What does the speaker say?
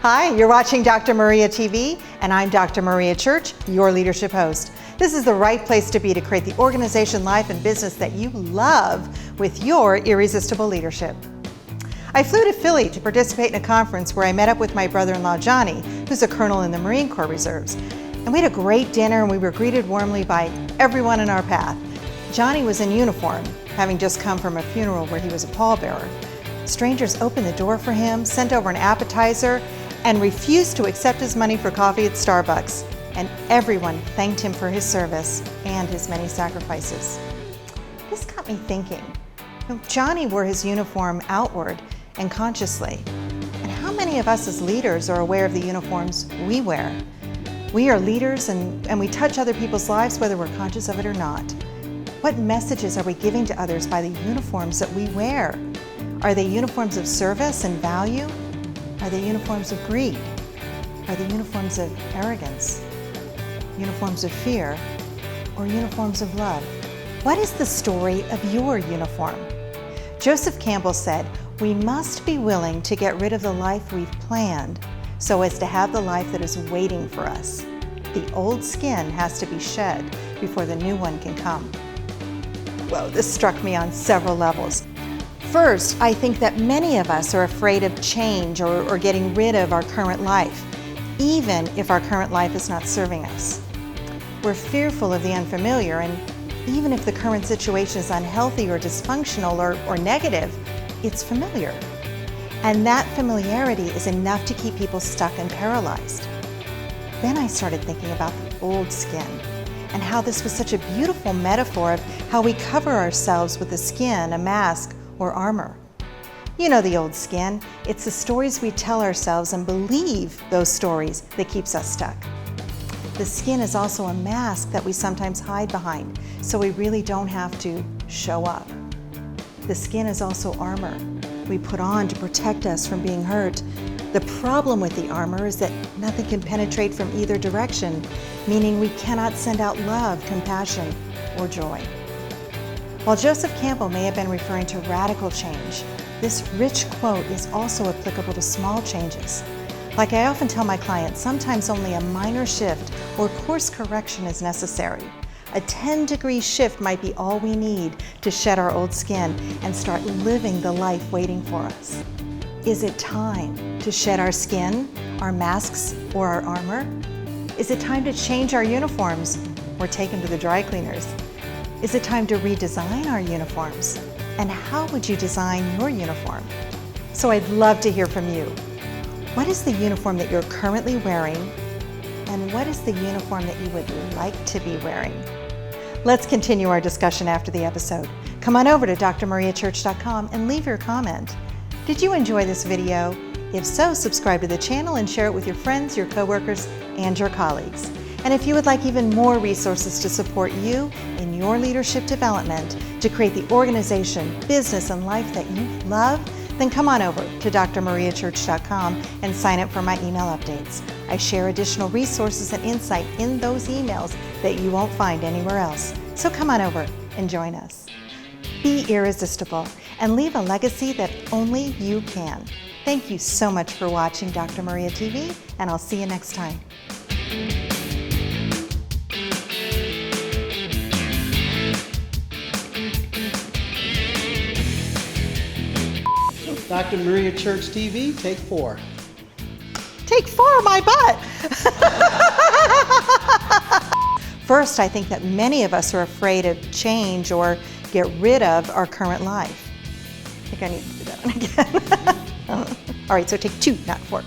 Hi, you're watching Dr. Maria TV, and I'm Dr. Maria Church, your leadership host. This is the right place to be to create the organization, life, and business that you love with your irresistible leadership. I flew to Philly to participate in a conference where I met up with my brother-in-law, Johnny, who's a colonel in the Marine Corp Reserves. And we had a great dinner, and we were greeted warmly by everyone in our path. Johnny was in uniform, having just come from a funeral where he was a pallbearer. Strangers opened the door for him, sent over an appetizer, and refused to accept his money for coffee at Starbucks. And everyone thanked him for his service and his many sacrifices. This got me thinking. Johnny wore his uniform outward and consciously. And how many of us as leaders are aware of the uniforms we wear? We are leaders and we touch other people's lives whether we're conscious of it or not. What messages are we giving to others by the uniforms that we wear? Are they uniforms of service and value? Are they uniforms of greed? Are they uniforms of arrogance? Uniforms of fear? Or uniforms of love? What is the story of your uniform? Joseph Campbell said, "We must be willing to get rid of the life we've planned so as to have the life that is waiting for us. The old skin has to be shed before the new one can come." Whoa, this struck me on several levels. First, I think that many of us are afraid of change or getting rid of our current life, even if our current life is not serving us. We're fearful of the unfamiliar, and even if the current situation is unhealthy or dysfunctional or negative, it's familiar. And that familiarity is enough to keep people stuck and paralyzed. Then I started thinking about the old skin and how this was such a beautiful metaphor of how we cover ourselves with a skin, a mask, or armor. You know the old skin. It's the stories we tell ourselves and believe those stories that keeps us stuck. The skin is also a mask that we sometimes hide behind, so we really don't have to show up. The skin is also armor we put on to protect us from being hurt. The problem with the armor is that nothing can penetrate from either direction, meaning we cannot send out love, compassion, or joy. While Joseph Campbell may have been referring to radical change, this rich quote is also applicable to small changes. Like I often tell my clients, sometimes only a minor shift or course correction is necessary. A 10-degree shift might be all we need to shed our old skin and start living the life waiting for us. Is it time to shed our skin, our masks, or our armor? Is it time to change our uniforms or take them to the dry cleaners? Is it time to redesign our uniforms? And how would you design your uniform? So I'd love to hear from you. What is the uniform that you're currently wearing? And what is the uniform that you would like to be wearing? Let's continue our discussion after the episode. Come on over to drmariachurch.com and leave your comment. Did you enjoy this video? If so, subscribe to the channel and share it with your friends, your coworkers, and your colleagues. And if you would like even more resources to support you in your leadership development to create the organization, business, and life that you love, then come on over to drmariachurch.com and sign up for my email updates. I share additional resources and insight in those emails that you won't find anywhere else. So come on over and join us. Be irresistible and leave a legacy that only you can. Thank you so much for watching Dr. Maria TV, and I'll see you next time. Dr. Maria Church TV, take 4. Take 4, my butt! First, I think that many of us are afraid of change or get rid of our current life. I think I need to do that one again. All right, so take 2, not 4.